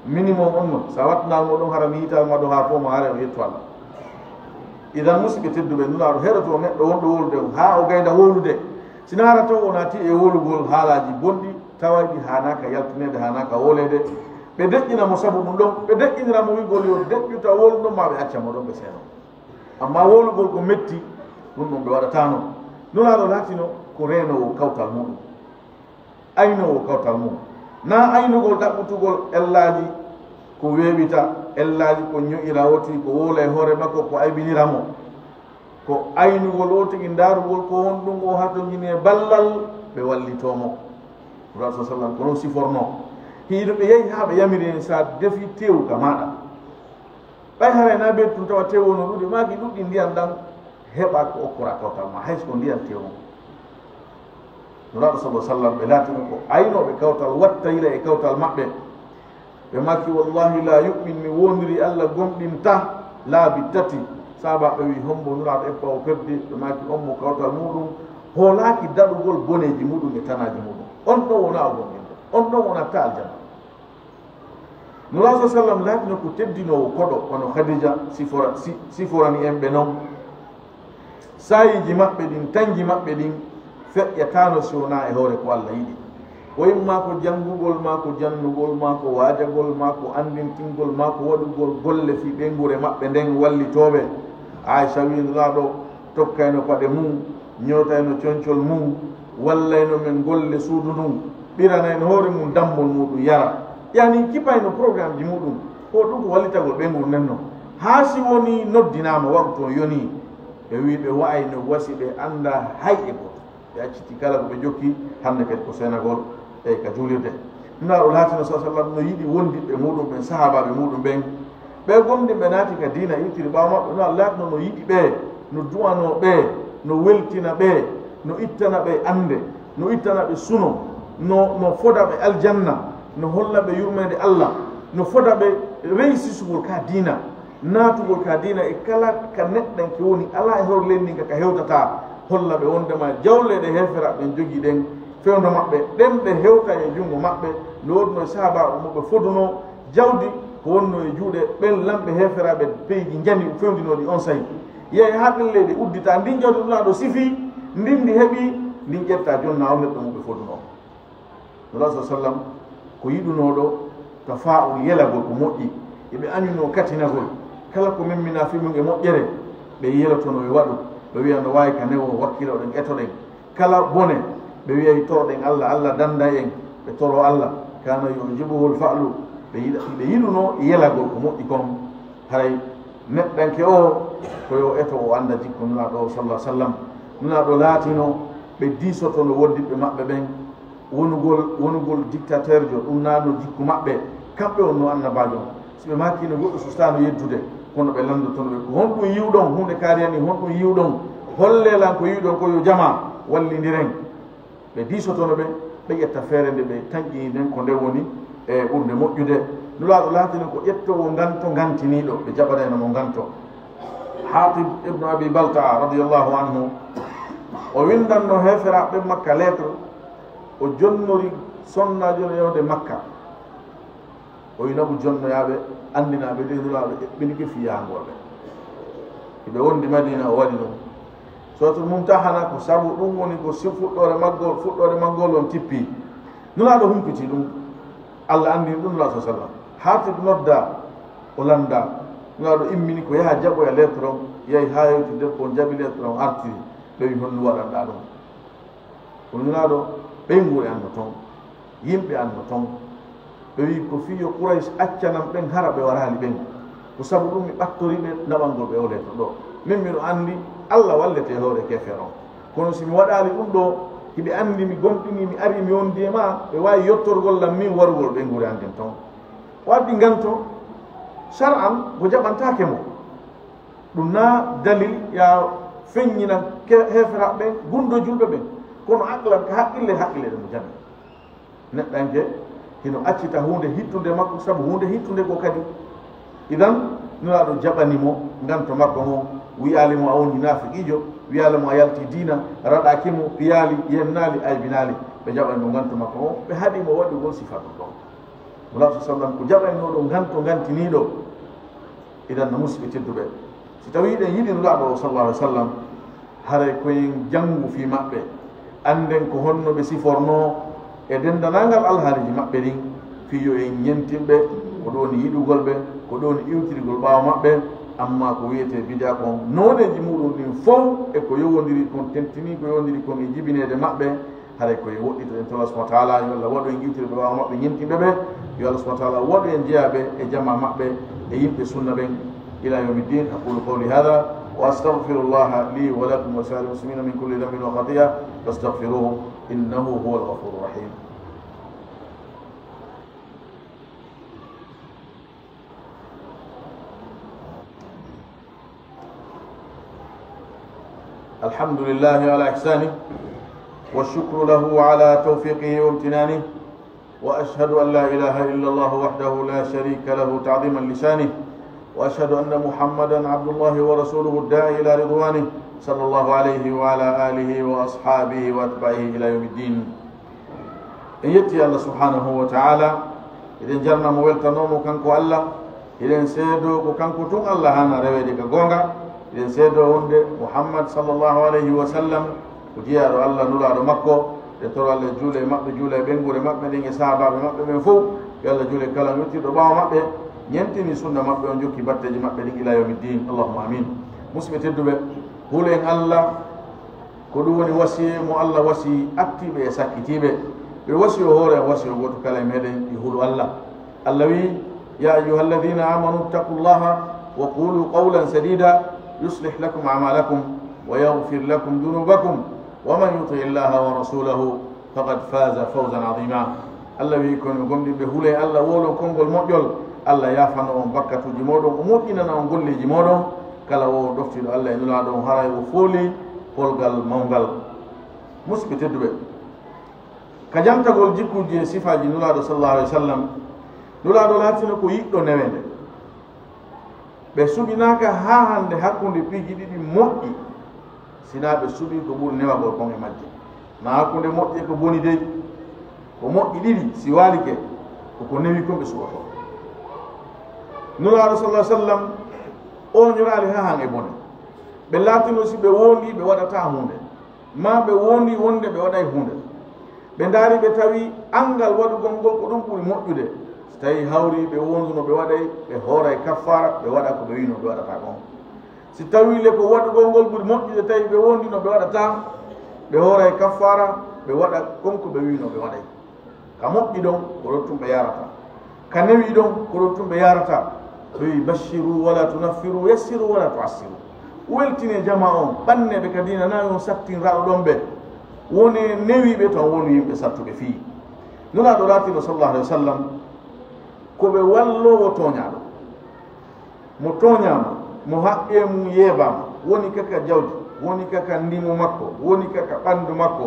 minimum on no sa wattanal moɗon hara mi yital ma ɗo ha fof mo haare o yetto Allah. Idan musidɓe tedduɓe nulaɗo heɗoto neɗɗo wonɗo wolude ha o gayda wolude sina hara taw o naati e wolugol haalaji bonɗi tawayɗi hanaka yaltinede hanaka wolede ɓe deƴƴinamo sabu ɗum ɗon ɓe deƴƴiniramo wigol yo deƴƴuta woluɗon ma ɓe accamo ɗon ɓe seeno amma wolugol ko metti ɗum ɗum ɓe waɗatano. nulaɗo laatino ko renowo kawtal muɗum aynowo kawtal mum na aynugol ɗaɓɓutugol ellaji ko weeɓita ellaji ko ñoƴira woti ko woola e hoore makko ko aybiniramo ko aynugol o tigi ndaarugol ko won ɗum o ha to jini e ballal ɓe wallitomo rasul sallam kono siforno hiiɗo ɓe yehi ha ɓe yamiri sa defi tewu ka maɗa ɓay hara na ɓe tum tawa tewo no ɗuɗi maki ɗuɗɗi ndiyan ɗan heɓa ko okkora kawtal ma hayso ko ndiyan tewo nuraɗo sallah sallam ɓe laatino ko aynoɓe kawtal watta yila e kawtal maɓɓe ɓe makki wallahi la yuɓɓin mi wondiri allah gomɗinta laabi tati saba ɓe wi hombo nuraɗo eppa o perdi ɓe makki ommo kawtal muɗum hoolaki daɗugol boneji muɗum e tanaji muɗum on ɗon wona o gonɗinɗo on ɗon wonatta aljanna. nuraɗo sallam laatino ko teddinowo koɗo kono khadija siforani en ɓe noon sayiji maɓɓe ɗin tanji maɓɓe ɗin feƴƴatano sowna e hoore ko allah yiɗi woyimma ko janngugol ma ko jannugol ma ko waajagol ma ko andintingol ma ko waɗugol golle fi ɓengure maɓɓe nden wallitooɓe. Aicha wiinulaaɗo tokkayno paɗe mum, ñootayno concol mum, wallayno men golle suudu ndun, ɓiranayno hoore mum dammol muɗum yara, yani kipayno programme ji muɗum ko ɗum ko wallitagol ɓengur nden non. haa si woni noddinaama waɗu toon yoni ɓe wi ɓe wayno wasi ɓe annda hay e goto, ɓe acciti kala ko ɓe jokki hannde kadi ko senagol eyi ka juulirde. ɗumnaɗo laatino sa sallam no yiɗi wondiɓe muɗum ɓen sahabaɓe muɗum ɓen ɓe gomdiɓe naati ka diina iwtiri ɓawa maɓɓe. ɗumnaɗo laatino no yiɗi ɓe, no duwano ɓe, no weltina ɓe, no ittana ɓe ande, no ittana ɓe suno, no foda ɓe aljanna, no holla ɓe yurmede Allah, no foda ɓe reysisugol ka diina, naatugol ka diina e kala ka neɗɗen ke woni ala e hor lendinga ka hewtata, holla ɓe wondema jawleɗe hefera ɓen jogii ɗen fewndo maɓɓe ɗen ɓe hewta e junngo maɓɓe no wodno e sahaba mo ɓe foduno jawdi ko wonno e juuɗe ɓen lamɓe heferaɓe peyji jani fewndinoɗi on sayi yeey ha ɗen leydi uddita ndin jawdi ɗumlaɗo sifi ndin ndi heeɓi ndin ƴetta jonna on neɗɗo mo ɓe foduno nula sa sallam ko yiɗunoɗo tafa'ul yelagol ko moƴƴi eɓe añuno katinagol kala ko memmina fi mum e moƴƴere ɓe yelotono e waɗu ɓe wiya no wawi ka newo wakkiloɗen etoɗen kala bone ɓe wiyay torɗen Allah, Allah danda en ɓe toro Allah kana yujibuhul fa'lu ɓe yiɗuno yelagol ko moƴƴi kon haray neɗɗanke o koyo eto o anda jikko nunaɗo sallah sallam nunaɗo laatino ɓe disotono wondiɓe maɓɓe ɓen wonugol dictateur jo ɗum nano jikku maɓɓe kamɓe on no annabajo so ɓe makino goɗɗo sustano yeddude kono ɓe landotono ɓe ko honɗum yiwɗon hunde kaariyani honɗum yiwɗon hollelan ko yiwɗon ko yo jama wallidiren ɓe disotono ɓe ɓe ƴetta feere nde ɓe taƴƴini nden ko nde woni e ɓurde moƴƴude nulaɗo laatini ko ƴettowo ganto gantiniɗo ɓe jaɓaneno mo ganto. Hatib ibnu abi baltaa radiallahu anhu o windanno heferaɓe makka lettre o jonnori sonnajo yewde makka o winaɓu jonnoyaɓe andinaɓe ɗe nulaɗo ɓeɓɓini ke fiyangolɓe hiɓe wondi madina o waɗi ɗum soto mumtahana ko sabu ɗum woni ko si fuɗɗore maggol on tippi nulaɗo humpiti ɗum Allah andini ɗum nulaɗo sa sallam Hatib nodda o landa nulaɗo immini ko yaha jaɓoya lettre on yeehi ha hewti debbo on jaɓi lettre on artiri ɓe wi honno waɗanɗa ɗum ko nulaɗo ɓeygure anno toon yimɓe anno toon ɓe wi ko fiyo Quraysh accanam ɓen hara ɓe warali ɓen ko sabu ɗum mi ɓattoriɓe naɓangol ɓe o lettre ɗo min miɗo andi Allah wallete hoore kefere on kono somi waɗali ɗum ɗo hiɓe andi mi gomɗini mi ari mi wondi e ma ɓe wawi yettorgol lam min warugol ɓe nguri anden toon waddi ganto shar'an ko jaɓantake mo ɗum na dalil ya feññina heferaɓe ɓen gundo julɓe ɓen kono aqlan ka haqqille ɗe mo jami neɗɗanke hino accita hunde hittude makko sabu hunde hittude ko kadi idan nuraɗo jaɓanimo ganto makko mo wiyalimo a woni nafiqijo wiyalamo a yalti diina raɗakimo piyali yennali aybinali ɓe jaɓanno ganto makko o ɓe haɗimo waɗugol sifa ɗum ɗon wala sa sallam ko jaɓannoɗo ganto gantiniɗo idan no musidɓe tedduɓe si tawi ɗen yiɗi nuraɗo sallallahu alih w sallam haray koyen janngu fi maɓɓe anden ko honno ɓe siforno e dendanangal alhaaliji maɓɓe ɗin fiyo en ñentinɓe ko ɗo woni yiɗugol ɓe ko ɗo woni iwtirigol ɓaawa maɓɓe amma ko wiyete bidia kon noneji muɗum ɗin fof e ko yowodiri kon tentini ko yowodiri kon e jibinede maɓɓe haray koye woɗɗito en to Allah subahana taala yo Allah waɗu en iwtiri ɓaawa maɓɓe ñentinɓe ɓe yo Allah subahana taala waɗu en jeeyaɓe e jamma maɓɓe e yimɓe sunna ɓen ila yawmi ddin. aqulu qawli hada wa astaghfirullaha li wa lakum wa sa'iril muslimina min kulli dhanbin wa khati'a fastaghfiruhu innahu huwal ghafurur rahim. الحمد لله على إحسانه والشكر له على توفيقه وامتنانه وأشهد أن لا إله إلا الله وحده لا شريك له تعظيما لسانه وأشهد أن محمدا عبد الله ورسوله الداعي إلى رضوانه صلى الله عليه وعلى آله وأصحابه وأتباعه إلى يوم الدين. إن يتي الله سبحانه وتعالى إذن جرنا مويلتا نومو كانكو الله إذن سيدو كانكو تون الله هانا رويدي كغونغا إذن سيدو هند محمد صلى الله عليه وسلم وجيارو الله نولارو مكو e toro Allah juule maɓɓe juule ɓengure maɓɓe ɗen e sahabaɓe maɓɓe ɓen fof yo Allah juule kala wettiɗo ɓaawa maɓɓe ñentini sunna maɓɓe on jokki batteji maɓɓe ɗin ila yawmiddin allahumma amin musidɓe tedduɓe huulen Allah ko ɗum woni wasiye mo Allah wasi aktiɓe e sakkitiɓe ɓe wasiyo hoore wasiyo goto kala e meɗen e huuɗo Allah Allah wi ya ayuha alladina amanu ittaqullaha wa qulu qawlan sadida yuslih lakum amalakum wa yaghfir lakum dunubakum wa man yuti illaha wa rasulahu faqad faza fawzan adima Allah wi kono gomɗiɓe huule Allah wolo konngol moƴƴol Allah yafano on bakkatuji moɗon o moƴƴinana on golleji moɗon kala o ɗoftiɗo Allah e nulaɗo on haray o fooli holgal mawgal musidɓe tedduɓe ka jamtagol jikkuji e sifaji nulaɗo sallallahu alaihi wa sallam nulaɗo laatino ko yiɗɗo newende ɓe suɓinaka ha hande hakkude piiji ɗiɗi moƴƴi sina ɓe suɓi ko ɓuuri newagol kon e majje ma hakkude moƴƴi ko boni dey ko moƴƴi ɗiɗi si walike koko newi kon ɓe suɓoto nulaɗo sallallahu alaihi wa sallam o ñorali ha han e bone ɓe laatino si ɓe wondi ɓe waɗata hunde ma ɓe wondi wonde ɓe waɗay hunde ɓe daari ɓe tawi angal waɗugol ngol ko ɗum ɓuri moƴƴude so tawi hawri ɓe wonduno ɓe waɗay ɓe hooray kaffara ɓe waɗa ko ɓe wino ɓe waɗata kon si tawile ko waɗugol ngol ɓuri moƴƴude tawi ɓe wondino ɓe waɗata ɓe hooray kaffara ɓe waɗa konko ɓe wino ɓe waɗay ka moƴƴi ɗon ko ɗon tum ɓe yarata ka newi ɗon ko ɗon tum ɓe yarata ɓe wi bashiru wala tunaffiru yassiru wala tuassiru weltine jama on ɓanneɓe ka dina nayi on sattinraɗo ɗon ɓe woni newiɓe tan woni yimɓe sattuɓe fii nulaɗo latino sallallahu alaihi wa sallam koɓe wallowo toñaɗo mo toñama mo haqqe mum yeebama woni kaka jawdi woni kaka ndimu makko woni kaka ɓandu makko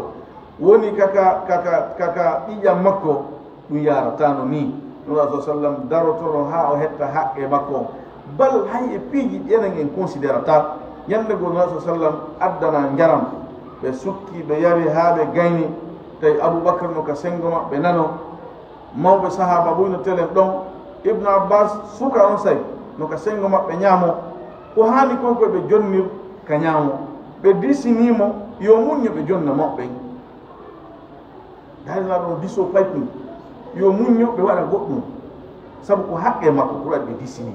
woni kaka ɗiƴam makko ɗum yaratano ni nulaɗo sallam darotono ha o hetta haqqe makko on bal hay e piiji ƴenen en considérata ñande go nulaɗo sallam addana jaram ɓe sukki ɓe yari ha ɓe gayni tawi aboubacre no ka sengo maɓɓe nano mawɓe sahaba ɓuyno telen ɗon ibnu abbas suka on say no ka sengo maɓɓe ñaamo ko haani konko ɓe jonnir ka ñaamo ɓe disinimo yo muñño ɓe jonna maɓɓen dayla ɗon diso paypin yo muñño ɓe waɗa goɗɗum sabu ko haqqe makko pour waɗi ɓe disini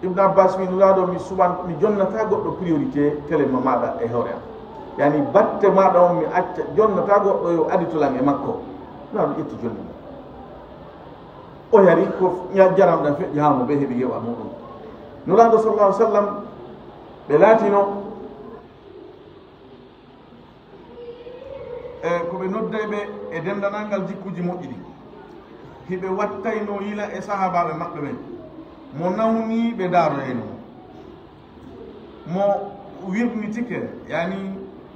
ibnu abbas mi nulaɗo mi suɓan mi jonnata goɗɗo priorité telema maɗa e hoore am yani batte maɗa on mi acca jonnata goɗɗo yo aditolan e makko nulaɗo ƴetti jonni mo o yari ko jaram ɗan feƴƴi ha mo ɓe heeɓi yewa muɗum nulaɗo sallallahu alih w sallam ɓe laatino e koɓe noddayɓe e dendanalngal jikkuji moƴƴi ɗi hiɓe wattayno yila e sahabaɓe maɓɓe ɓen mo nawni ɓe daaroyeno mo wirnitike yani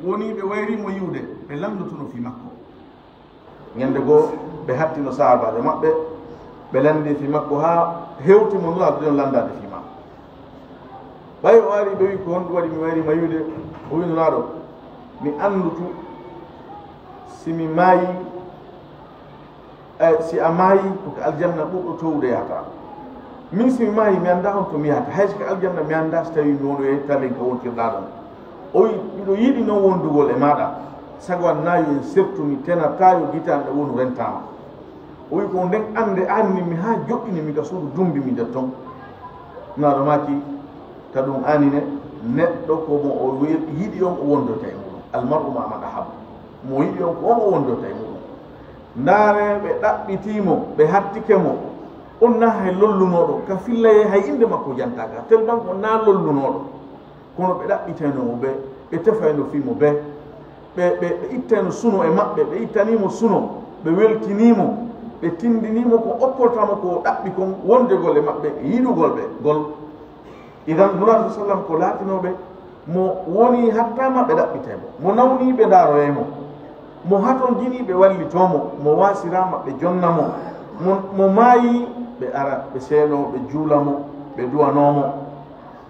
woni ɓe wayrimo yiwde ɓe landotuno fi makko ñande goo ɓe hattino sahabaɓe maɓɓe ɓe landi fi makko ha hewtimo nulaɗo ɗon landade fi makko ɓay o ari ɓe wi ko honɗum waɗi mi wayrima yiwde o wi nulaɗo mi andutu simi maayi si a maayi koko aljanna ɓurɗo towde yahata min simi maayi mi annda on to mi yahata hayso ko aljanna mi annda so tawi mi woni e talen ko wontirɗa ɗon o wi miɗo yiɗi noon wondugol e maɗa sago an nayi en surtout mi tenatayo guitanɗe wonu rentama o wi ko nden ande anni mi ha joƴƴini mi ka suudu dumbi mi nder toon naɗo maki ka ɗum anine neɗɗo komo o yiɗi on o wondote e muɗum almar'u ma man ahab mo yiɗi on ko on o wondote e muɗum ndaare ɓe ɗaɓɓitimo ɓe hattike mo on na hay lollunoɗo ka fillaye hay inde makko jantaka tellement ko na lollunoɗo kono ɓe ɗaɓɓitaynomo ɓe ɓe tefayno fimo ɓe ɓe ittayno suno e maɓɓe ɓe ittanimo suno ɓe weltinimo ɓe tindinimo ko opportamo ko ɗaɓɓi kon wondegol e maɓɓe yiɗugol ɓe gol idan nulaɗo sallam ko laatinoɓe mo woni hattama ɓe ɗaɓɓitaymo mo nawniɓe daaroyemo mo haton jini ɓe wallitomo mo wasirama ɓe jonnamo mo maayi ɓe ara ɓe seeno ɓe juulamo ɓe duwanomo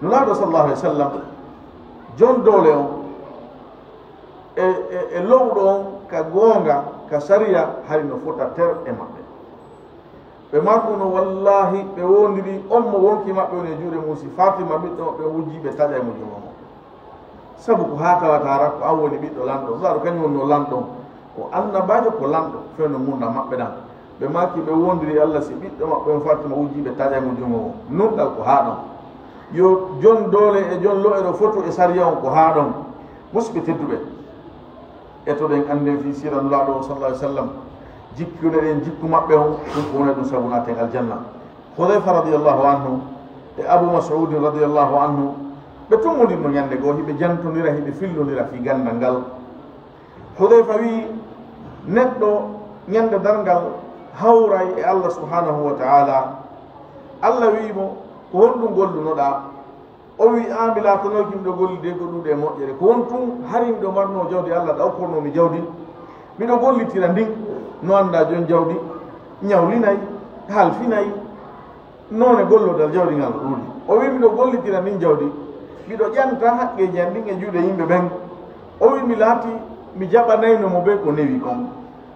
nulaɗo sallallahu alih w sallam jon dowle on e lowɗo on ka goonga ka sariya hari no fota ter e maɓɓe ɓe marɓuno wallahi ɓe wondiri on mo wonki maɓɓe on e juuɗe mum si fatima ɓiɗɗo ɓe wujji ɓe taƴa e mo jumomo sabu ko ha tawata ara ko an woni ɓiɗɗo lanɗon nulaɗo kañum wonno lanɗon ko annabajo ko lamɗo fewno munda maɓɓe ɗan ɓe maki ɓe wondiri Allah si ɓiɗɗo maɓɓe on fatima wujji ɓe taƴamo jungo o nunɗal ko ha ɗon yo jon doole e jon lo'eɗo foto e sariya on ko ha ɗon musidɓe tedduɓe etoɗen anden fi siranulaɗo o sallah alih sallam jikkude ɗen jikku maɓɓe on ɗum ko woni ɗum sabu naten aljanna Hudayfa radiallahu anhu e Abu Mas'ud radiallahu anhu ɓe tummodirno ñande goo hiɓe jantodira hiɓe fillodira fi gandal ngal Hudayfa wi neɗɗo ñande darngal hawray e Allah subhanahu wa ta'ala Allah wimo ko honɗum gollunoɗa o wi ami latanoki miɗo gollide ko ɗuɗe moƴƴere ko won tun hari miɗo marno jawdi Allah ɗawkornomi jawdi miɗo gollitira ndin no anda jon jawdi ñawlinayi halfinayi none gollodal jawdi ngal ɗuuɗi o wi miɗo gollitira ndin jawdi miɗo ƴanta haqqeji an ndin e juuɗe yimɓe ɓen o wi mi laati mi jaɓanayno mo ɓe ko newi kon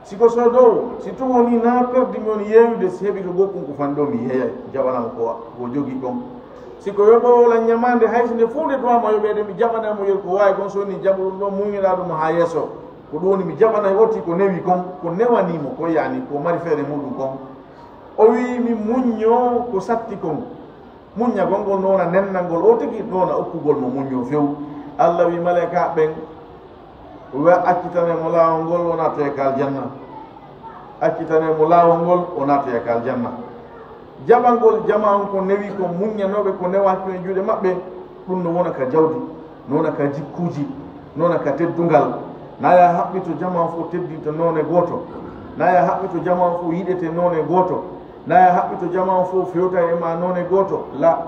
siko sodowo si tun woni na perdimi on yewide si heeɓi ko gokkum ko fan ɗo mi yeeya jaɓanamo ko jogui kon siko yoɓowolan ñamande hayso nde fuu nde duwama yoɓede mi jaɓanamo yer ko wawi kon so woni jaɓu ɗum ɗon muñiɗa ɗum ha yesso ko ɗum woni mi jaɓanay otti ko newi kon ko newanimo ko yani ko mari feere muɗum kon o wi mi muñño ko satti kon muññagol ngol noona nennal ngol o tigi noona okkugol mo muñño few Allah wi malaika ɓen accitanemo laawol ngol o naata e kal janna accitanemo laawol ngol o naata e kal janna jaɓangol jama on ko newi ko muññanoɓe ko newaki e juuɗe maɓɓe ɗum no wona ka jawdi nona ka jikkuji nona ka teddungal naya haɓɓito jama fof teddinta noone gooto naya haɓɓito jama fof yiɗete noone gooto naya haɓɓito jama fof fewta e ma noone gooto la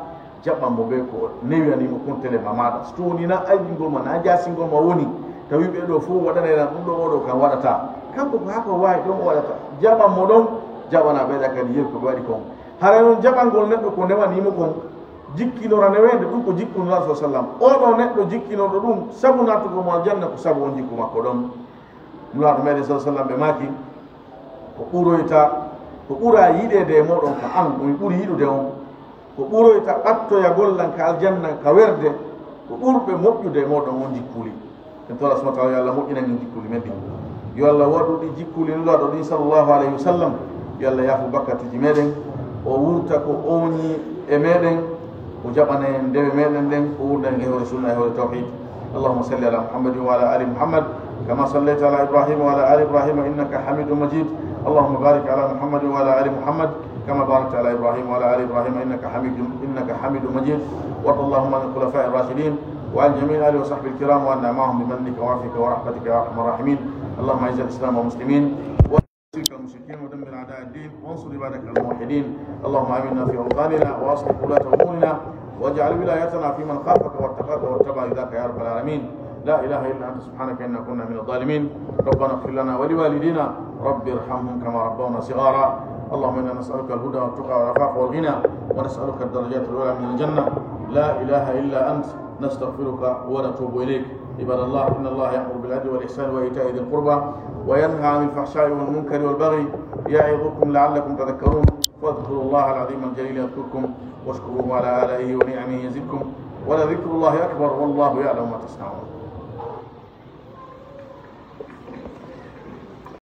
jaɓɓanmo ɓe ko newiyanimo kontele ma maɗa so to woni na aybingol ma na jasingol ma woni tawi ɓeɗo fof waɗanayran ɗum ɗo oɗo kam waɗata kanko ko hako wawi ɗon waɗata jaɓanmo ɗon jaɓana ɓeɗa kadi yerko ɓe waɗi kon hara noon jaɓangol neɗɗo ko newanimo kon jikkinora newede ɗum ko jikkunoɗa sa sallam oɗo neɗɗo jikkinoɗo ɗum sabu natugomo aljanna ko sabu on jikku makko ɗon nuraɗo meɗen sa sallam ɓe maki ko ɓuroyta ko ɓura yiɗede e moɗon ko an ɗum ɓuuri yiɗude on ko ɓuroyta ɓattoya gollan ka aljanna ka werde ko ɓurɓe moƴƴude e moɗon on jikkuli en to Allah subhanahu wa ta'ala yo Allah moƴƴinan en jikkuli men ɗi yo Allah waɗu ɗi jikkuli nuraɗo ɗi sallllahu alayhi wa sallam yo Allah yaafu bakkatuji meɗen o wurta ko owñi e meɗen o jaɓana en ndewe meɗen ɗen o wurda en e hore sunna e hore tawhid allahumma salli ala muhammadin wa ala ali muhammad kama sallayta ala ibrahima wa ala ali ibrahima innaka hamidum majid allahumma barik ala muhammadin wa ala ali muhammad kama barakta ala ibrahima wa ala ali ibrahima innaka hamidum majid warda allahumma an khulafa'i ar-rashidin وعن جميع آله وصحبه الكرام وأن معهم بمنك وعافيك ورحمتك يا أرحم الراحمين اللهم أعز الإسلام والمسلمين وأذل المشركين ودمر أعداء الدين وانصر عبادك الموحدين اللهم آمنا في أوطاننا وأصلح ولاة أمورنا واجعل ولايتنا في من خافك واتقاك واتبع رضاك يا رب العالمين لا إله إلا أنت سبحانك إنا كنا من الظالمين ربنا اغفر لنا ولوالدينا رب ارحمهم كما ربونا صغارا اللهم إنا نسألك الهدى والتقى والعفاف والغنى ونسألك الدرجات العلى من الجنة لا إله إلا أنت نستغفرك ونتوب إليك عباد الله إن الله يأمر بالعدل والإحسان وإيتاء ذي القربى وينهى عن الفحشاء والمنكر والبغي يعظكم لعلكم تذكرون فاذكروا الله العظيم الجليل يذكركم واشكروه على آلائه ونعمه يزدكم ولذكر الله أكبر والله يعلم ما تصنعون